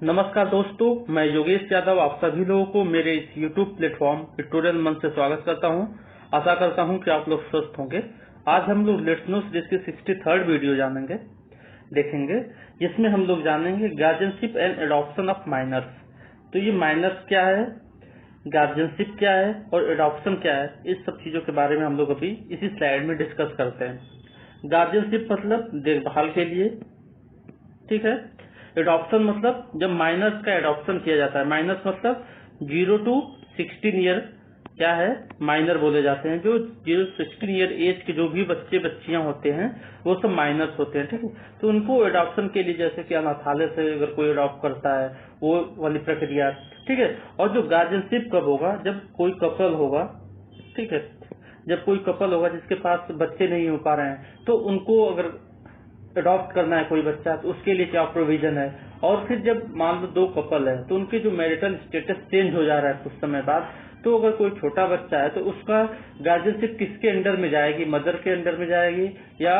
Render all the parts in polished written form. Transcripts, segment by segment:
नमस्कार दोस्तों, मैं योगेश यादव आप सभी लोगों को मेरे इस YouTube प्लेटफॉर्म ट्यूटोरियल मंच से स्वागत करता हूं। आशा करता हूं कि आप लोग स्वस्थ होंगे। आज हम लोग लेट्स नो सीरीज की 63rd वीडियो देखेंगे, जिसमें हम लोग जानेंगे guardianship and adoption of minors. तो ये माइनर्स क्या है, गार्जियनशिप क्या है और एडॉप्शन क्या है, इस सब चीजों के बारे में हम लोग अभी इसी स्लाइड में डिस्कस करते हैं। गार्जियनशिप मतलब देखभाल के लिए, ठीक है। एडॉप्शन मतलब जब माइनर्स का एडॉप्शन किया जाता है। माइनर्स मतलब 0 to 16 ईयर क्या है, माइनर बोले जाते हैं। जो 0 to 16 ईयर एज के जो भी बच्चे बच्चियां होते हैं वो सब माइनर्स होते हैं, ठीक है। तो उनको एडॉप्शन के लिए जैसे कि अनाथालय से अगर कोई एडॉप्ट करता है वो वाली प्रक्रिया, ठीक है। और जो गार्जियनशिप कब होगा, जब कोई कपल होगा, ठीक है। जब कोई कपल होगा जिसके पास बच्चे नहीं हो पा रहे हैं तो उनको अगर अडॉप्ट करना है कोई बच्चा तो उसके लिए क्या प्रोविजन है। और फिर जब मान लो 2 कपल है तो उनके जो मैरिटल स्टेटस चेंज हो जा रहा है कुछ समय बाद, तो अगर कोई छोटा बच्चा है तो उसका गार्जियनशिप किसके अंडर में जाएगी, मदर के अंडर में जाएगी या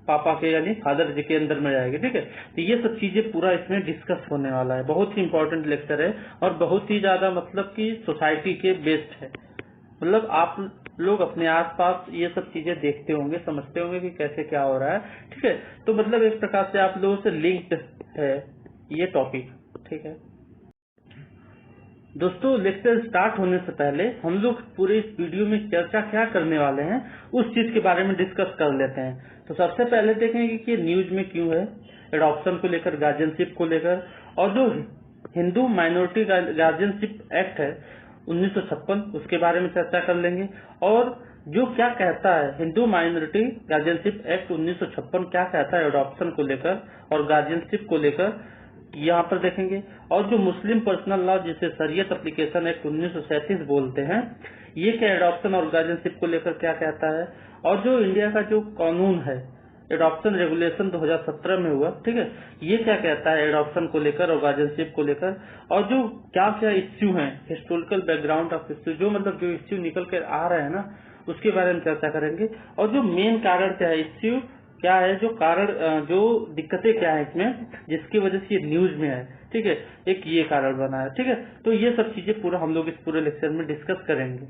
पापा के यानी फादर जी के अंदर में जाएगी, ठीक है। तो ये सब चीजें पूरा इसमें डिस्कस होने वाला है। बहुत ही इंपॉर्टेंट लेक्चर है और बहुत ही ज्यादा मतलब कि सोसाइटी के बेस्ड है। मतलब आप लोग अपने आसपास ये सब चीजें देखते होंगे, समझते होंगे कि कैसे क्या हो रहा है, ठीक है। तो मतलब एक प्रकार से आप लोगों से लिंक्ड है ये टॉपिक, ठीक है। दोस्तों, लेक्चर स्टार्ट होने से पहले हम लोग पूरे इस वीडियो में चर्चा क्या करने वाले हैं उस चीज के बारे में डिस्कस कर लेते हैं। तो सबसे पहले देखेंगे कि न्यूज में क्यों है, एडॉप्शन को लेकर, गार्जियनशिप को लेकर, और जो हिंदू माइनॉरिटी गार्जियनशिप एक्ट है 1956 उसके बारे में चर्चा कर लेंगे। और जो क्या कहता है हिंदू माइनॉरिटी गार्जियनशिप एक्ट 1956 क्या कहता है एडॉप्शन को लेकर और गार्जियनशिप को लेकर, यहाँ पर देखेंगे। और जो मुस्लिम पर्सनल लॉ जिसे शरीयत एप्लीकेशन एक्ट 1937 बोलते हैं, ये क्या एडॉप्शन और गार्जियनशिप को लेकर क्या कहता है। और जो इंडिया का जो कानून है एडॉप्शन रेगुलेशन 2017 में हुआ, ठीक है, ये क्या कहता है एडॉप्शन को लेकर और गार्जियनशिप को लेकर। और जो क्या क्या इश्यू हैं, हिस्टोरिकल बैकग्राउंड ऑफ इश्यू, जो मतलब जो इश्यू निकल कर आ रहे हैं ना उसके बारे में चर्चा करेंगे। और जो मेन कारण क्या है, इश्यू क्या है, जो कारण, जो दिक्कतें क्या है इसमें जिसकी वजह से ये न्यूज में है, ठीक है, एक ये कारण बना है, ठीक है। तो ये सब चीजें पूरा हम लोग इस पूरे लेक्चर में डिस्कस करेंगे।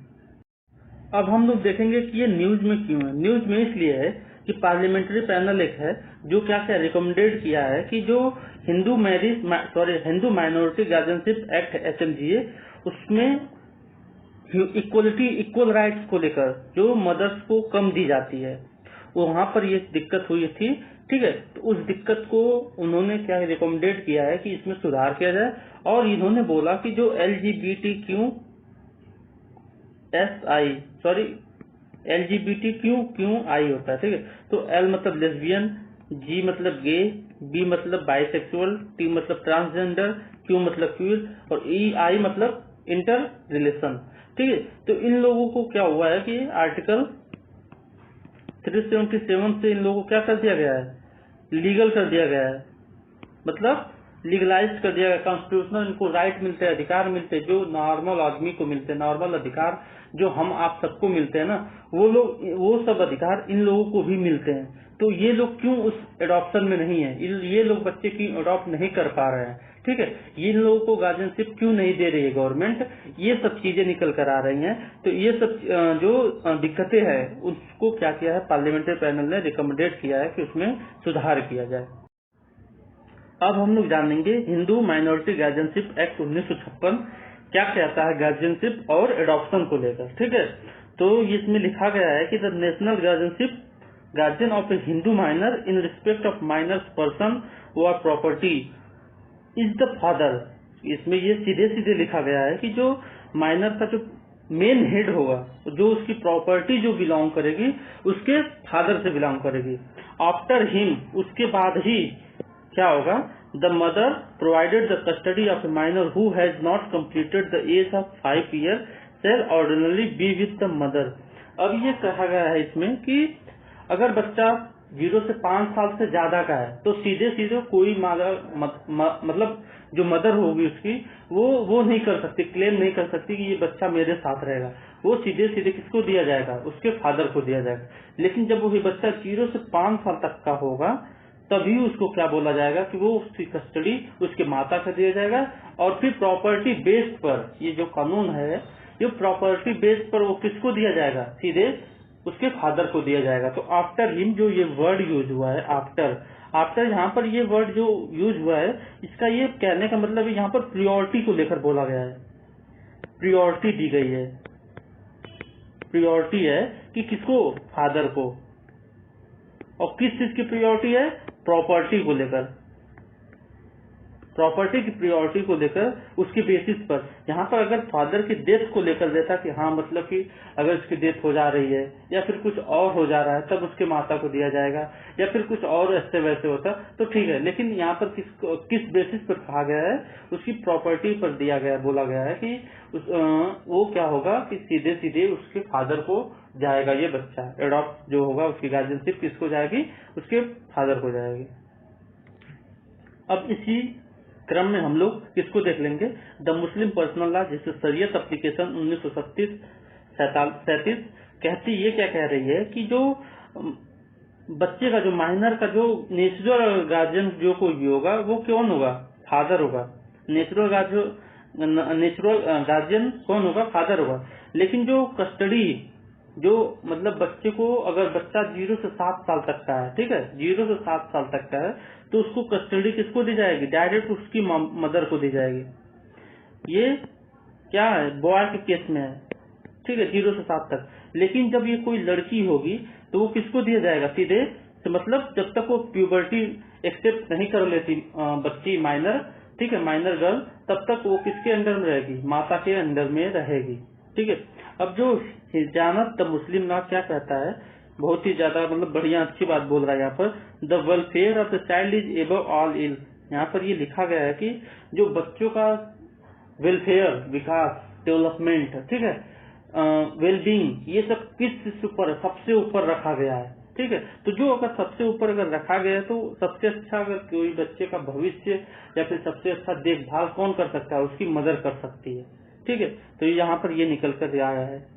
अब हम लोग देखेंगे कि ये न्यूज में क्यों है। न्यूज में इसलिए है कि पार्लियामेंट्री पैनल एक है जो क्या क्या रिकमेंडेड किया है कि जो Hindu Hindu minority guardianship act HMGA, उसमें इक्वल राइट्स को लेकर जो मदर्स को कम दी जाती है, वहां पर ये दिक्कत हुई थी, ठीक है। तो उस दिक्कत को उन्होंने क्या रिकमेंडेड किया है कि इसमें सुधार किया जाए। और इन्होंने बोला कि जो LGBTQI होता है, ठीक है। तो L मतलब लेस्बियन, G मतलब गे, B मतलब बाइसेक्सुअल, T मतलब ट्रांसजेंडर, Q मतलब क्यूर और I मतलब इंटर रिलेशन, ठीक है। तो इन लोगों को क्या हुआ है कि आर्टिकल 377 से इन लोगों को क्या कर दिया गया है, लीगल कर दिया गया है, मतलब लीगलाइज कर दिया गया। कॉन्स्टिट्यूशनल इनको राइट मिलते हैं, अधिकार मिलते हैं जो नॉर्मल आदमी को मिलते हैं, नॉर्मल अधिकार जो हम आप सबको मिलते हैं ना, वो सब अधिकार इन लोगों को भी मिलते हैं। तो ये लोग क्यों उस एडॉप्शन में नहीं है, ये लोग बच्चे क्यों अडॉप्ट नहीं कर पा रहे हैं, ठीक है। ये इन लोगों को गार्जियनशिप क्यों नहीं दे रही है गवर्नमेंट, ये सब चीजें निकल कर आ रही हैं। तो ये सब जो दिक्कतें हैं उसको क्या किया है पार्लियामेंट्री पैनल ने रिकमेंडेड किया है कि उसमें सुधार किया जाए। अब हम लोग जानेंगे हिंदू माइनॉरिटी गार्जियनशिप एक्ट 1956 क्या कहता है गार्जियनशिप और एडॉप्शन को लेकर, ठीक है। तो इसमें लिखा गया है कि the national guardian of a Hindu minor in respect of minors person और प्रॉपर्टी इज द फादर। इसमें ये सीधे सीधे लिखा गया है कि जो माइनर का जो मेन हेड होगा, जो उसकी प्रॉपर्टी जो बिलोंग करेगी उसके फादर से बिलोंग करेगी। आफ्टर हिम, उसके बाद ही क्या होगा, the mother provided the custody of a minor who has not completed the age of 5 year shall ordinarily be with the mother. अब ये कहा गया है इसमें कि अगर बच्चा 0 से 5 साल से ज्यादा का है तो सीधे सीधे कोई मतलब जो मदर होगी उसकी वो नहीं कर सकती, क्लेम नहीं कर सकती कि ये बच्चा मेरे साथ रहेगा। वो सीधे सीधे किसको दिया जाएगा, उसके फादर को दिया जाएगा। लेकिन जब वो बच्चा 0 से 5 साल तक का होगा तभी उसको क्या बोला जाएगा कि वो उसकी कस्टडी उसके माता को दिया जाएगा। और फिर प्रॉपर्टी बेस पर, ये जो कानून है, ये प्रॉपर्टी बेस पर वो किसको दिया जाएगा, सीधे उसके फादर को दिया जाएगा। तो आफ्टर हिम जो ये वर्ड यूज हुआ है, आफ्टर यहाँ पर ये वर्ड जो यूज हुआ है, इसका ये कहने का मतलब यहाँ पर प्रियोरिटी को लेकर बोला गया है। प्रियोरिटी दी गई है, प्रियोरिटी है कि किसको, फादर को। और किस चीज की प्रियोरिटी है, प्रॉपर्टी को लेकर, प्रॉपर्टी की प्रियोरिटी को लेकर उसके बेसिस पर। यहाँ पर अगर फादर की डेथ को लेकर देता कि हाँ मतलब कि अगर उसकी डेथ हो जा रही है या फिर कुछ और हो जा रहा है तब उसके माता को दिया जाएगा, या फिर कुछ और ऐसे वैसे होता तो ठीक है। लेकिन यहाँ पर किस बेसिस पर कहा गया है, उसकी प्रॉपर्टी पर दिया गया, बोला गया है कि वो क्या होगा कि सीधे सीधे उसके फादर को जाएगा ये बच्चा। एडॉप्ट जो होगा उसकी गार्जियनशिप किसको जाएगी, उसके फादर को जाएगी। अब इसी क्रम में हम लोग किसको देख लेंगे, द मुस्लिम पर्सनल लॉ, जिसे शरीयत एप्लीकेशन 1937 कहती, ये क्या कह रही है कि जो बच्चे का, जो माइनर का जो नेचुरल गार्जियन जो कोई भी होगा वो कौन होगा, फादर होगा। नेचुरल गार्जियन कौन होगा, फादर होगा। लेकिन जो कस्टडी, जो मतलब बच्चे को, अगर बच्चा 0 से 7 साल तक का है, ठीक है, 0 से 7 साल तक का है, तो उसको कस्टडी किसको दी जाएगी, डायरेक्ट उसकी मदर को दी जाएगी। ये क्या है, बॉय के केस में है, ठीक है, 0 से 7 तक। लेकिन जब ये कोई लड़की होगी तो वो किसको दिया जाएगा, सीधे तो मतलब जब तक वो प्यूबर्टी एक्सेप्ट नहीं कर लेती बच्ची, माइनर, ठीक है, माइनर गर्ल, तब तक वो किसके अंडर में रहेगी, माता के अंडर में रहेगी, ठीक है। अब जो हिजानत द मुस्लिम लॉ क्या कहता है, बहुत ही ज्यादा मतलब बढ़िया अच्छी बात बोल रहा है यहाँ पर, the welfare of the child is above all ill. यहाँ पर ये लिखा गया है कि जो बच्चों का वेलफेयर, विकास, डेवलपमेंट, ठीक है, वेलबींग, ये सब किस ऊपर, सबसे ऊपर रखा गया है, ठीक है। तो जो अगर सबसे ऊपर अगर रखा गया है तो सबसे अच्छा, अगर कोई बच्चे का भविष्य या फिर सबसे अच्छा देखभाल कौन कर सकता है, उसकी मदर कर सकती है, ठीक है। तो यहाँ पर ये निकल कर आया है।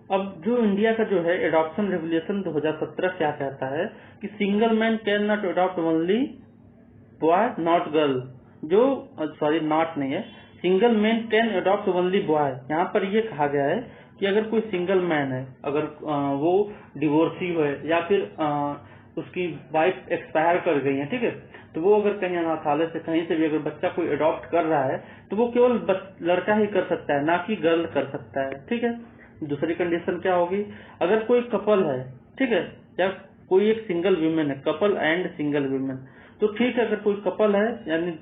अब जो इंडिया का जो है एडॉप्शन रेगुलेशन 2017 क्या कहता है कि single man can not adopt only boy not girl, जो सॉरी नॉट नहीं है, single man can adopt only boy. यहाँ पर ये कहा गया है कि अगर कोई सिंगल मैन है, अगर वो डिवोर्सी है या फिर उसकी वाइफ एक्सपायर कर गई है, ठीक है, तो वो अगर कहीं अनाथालय से कहीं से भी अगर बच्चा कोई अडॉप्ट कर रहा है तो वो केवल लड़का ही कर सकता है, ना कि गर्ल कर सकता है, ठीक है। दूसरी कंडीशन क्या होगी, अगर कोई कपल है, ठीक है, या कोई एक सिंगल वीमेन है, कपल एंड सिंगल वीमेन, तो ठीक है, अगर कोई कपल है यानी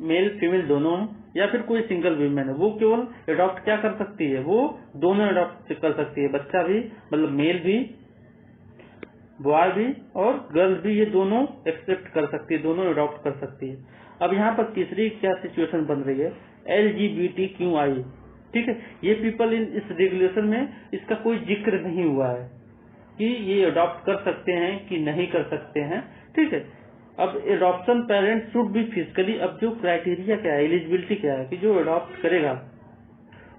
मेल फीमेल दोनों है, या फिर कोई सिंगल वीमेन है, वो केवल अडॉप्ट क्या कर सकती है, वो दोनों अडॉप्ट कर सकती है, बच्चा भी मतलब मेल भी, बॉय भी और गर्ल भी, ये दोनों एक्सेप्ट कर सकती है, दोनों अडॉप्ट कर सकती है। अब यहाँ पर तीसरी क्या सिचुएशन बन रही है, LGBTQI, ठीक है, ये पीपल इस रेगुलेशन में इसका कोई जिक्र नहीं हुआ है कि ये अडॉप्ट कर सकते हैं कि नहीं कर सकते हैं, ठीक है। अब adoption parent should be physically, अब जो क्राइटेरिया क्या है, एलिजिबिलिटी क्या है कि जो अडॉप्ट करेगा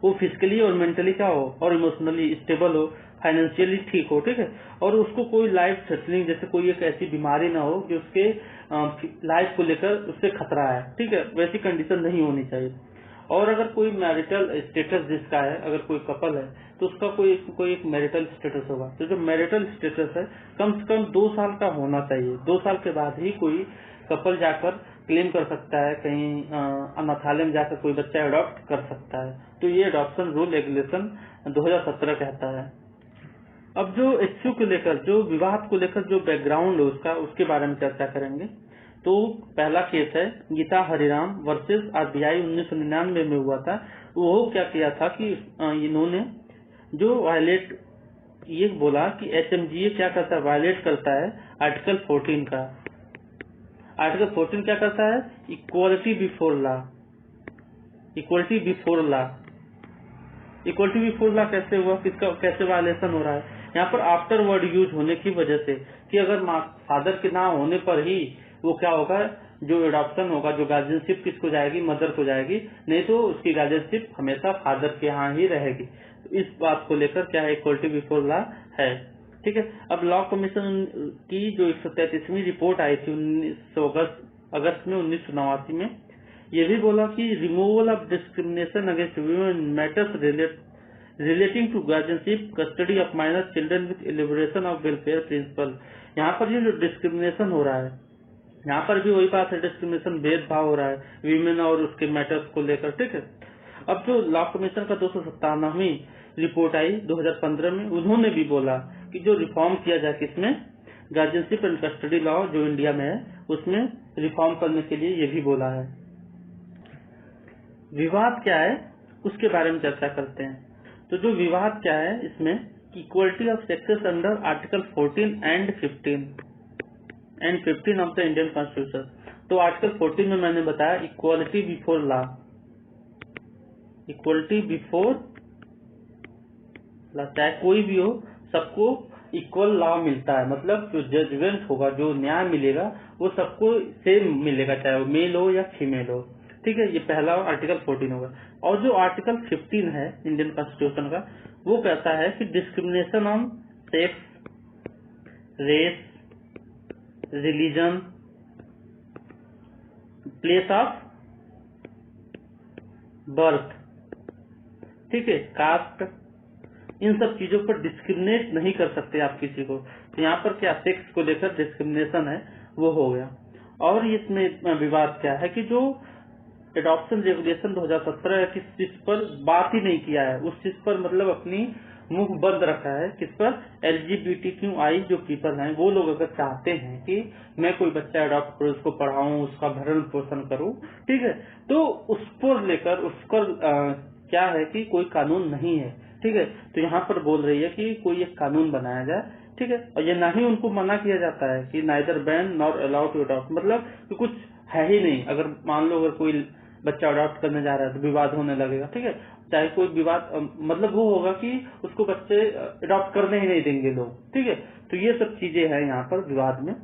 वो फिजिकली और मेंटली क्या हो और इमोशनली स्टेबल हो, फाइनेंशियली ठीक हो, ठीक है, और उसको कोई लाइफ थ्रेटनिंग, जैसे कोई एक ऐसी बीमारी ना हो जो उसके लाइफ को लेकर उससे खतरा है, ठीक है, वैसी कंडीशन नहीं होनी चाहिए। और अगर कोई मैरिटल स्टेटस जिसका है, अगर कोई कपल है तो उसका कोई एक मैरिटल स्टेटस होगा, तो जो मैरिटल स्टेटस है कम से कम 2 साल का होना चाहिए। 2 साल के बाद ही कोई कपल जाकर क्लेम कर सकता है, कहीं अनाथालय में जाकर कोई बच्चा अडॉप्ट कर सकता है। तो ये अडॉप्शन रूल रेगुलेशन 2017 कहता है। अब जो इश्यू को लेकर, जो विवाद को लेकर जो बैकग्राउंड है उसका, उसके बारे में चर्चा करेंगे। तो पहला केस है गीता हरिराम वर्सेस RBI 1999 में हुआ था। वो क्या किया था कि इन्होंने जो वायलेट, ये बोला कि HMGA क्या करता है, वायलेट करता है आर्टिकल 14 का। आर्टिकल 14 क्या करता है, equality before law. Equality before law, equality before law कैसे हुआ, किसका कैसे वायलेशन हो रहा है, यहाँ पर आफ्टर वर्ड यूज होने की वजह से कि अगर फादर के नाम होने पर ही वो क्या होगा, जो एडॉप्शन होगा, जो गार्जियनशिप किसको जाएगी, मदर को जाएगी, नहीं तो उसकी गार्जियनशिप हमेशा फादर के यहाँ ही रहेगी। तो इस बात को लेकर क्या है, इक्वालिटी बिफोर लॉ है। ठीक है। अब लॉ कमीशन की जो 133वीं रिपोर्ट आई थी 19 अगस्त में 1989 में, ये भी बोला कि removal of discrimination against women matters relating to guardianship custody of minor children with elaboration of welfare principle. यहाँ पर ये जो डिस्क्रिमिनेशन हो रहा है, यहाँ पर भी वही बात है, डिस्क्रिमिनेशन भेदभाव हो रहा है वीमेन और उसके मैटर्स को लेकर, ठीक है। अब जो लॉ कमीशन का 257वीं रिपोर्ट आई 2015 में, उन्होंने भी बोला कि जो रिफॉर्म किया जाए किसमें, गार्जियनशिप एंड कस्टडी लॉ जो इंडिया में है उसमें रिफॉर्म करने के लिए ये भी बोला है। विवाद क्या है उसके बारे में चर्चा करते हैं। तो जो विवाद क्या है इसमें, equality of sexes under article 14 and 15 of the Indian constitution. तो आर्टिकल 14 में मैंने बताया equality before law, equality before law, चाहे कोई भी हो सबको इक्वल लॉ मिलता है, मतलब जो जजमेंट होगा, जो न्याय मिलेगा वो सबको सेम मिलेगा, चाहे वो मेल हो या फीमेल हो, ठीक है। ये पहला आर्टिकल 14 होगा। और जो आर्टिकल 15 है इंडियन कॉन्स्टिट्यूशन का, वो कहता है कि discrimination on sex, race, religion, place of birth, ठीक है, कास्ट, इन सब चीजों पर डिस्क्रिमिनेट नहीं कर सकते आप किसी को। तो यहाँ पर क्या सेक्स को लेकर डिस्क्रिमिनेशन है वो हो गया। और इसमें विवाद क्या है कि जो एडॉप्शन रेगुलेशन 2017 है किस चीज पर बात ही नहीं किया है, उस चीज पर मतलब अपनी मुंह बंद रखा है। किस पर, LGBTQI जो पीपल हैं वो लोग अगर चाहते हैं कि मैं कोई बच्चा अडॉप्ट करूँ, उसको पढ़ाऊं, उसका भरण पोषण करूं, ठीक है, तो उस पर लेकर उस पर क्या है कि कोई कानून नहीं है, ठीक है। तो यहाँ पर बोल रही है कि कोई एक कानून बनाया जाए, ठीक है। और ये ना ही उनको मना किया जाता है कि neither ban nor allowed to adopt, मतलब कि कुछ है ही नहीं। अगर मान लो अगर कोई बच्चा अडॉप्ट करने जा रहा है तो विवाद होने लगेगा, ठीक है। चाहे कोई विवाद मतलब वो होगा कि उसको बच्चे अडॉप्ट करने ही नहीं देंगे लोग, ठीक है। तो ये सब चीजें हैं यहाँ पर विवाद में।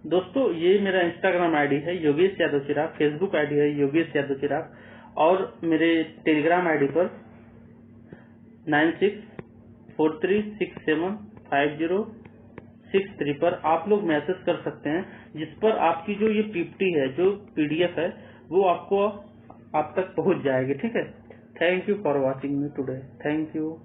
दोस्तों ये मेरा इंस्टाग्राम आईडी है योगेश यादव चिराग, फेसबुक आईडी है योगेश यादव चिराग, और मेरे टेलीग्राम आईडी पर 9643675063 पर आप लोग मैसेज कर सकते हैं, जिस पर आपकी जो ये पीपीटी है, जो PDF है, वो आपको आप तक पहुंच जाएगी, ठीक है। Thank you for watching me today, thank you.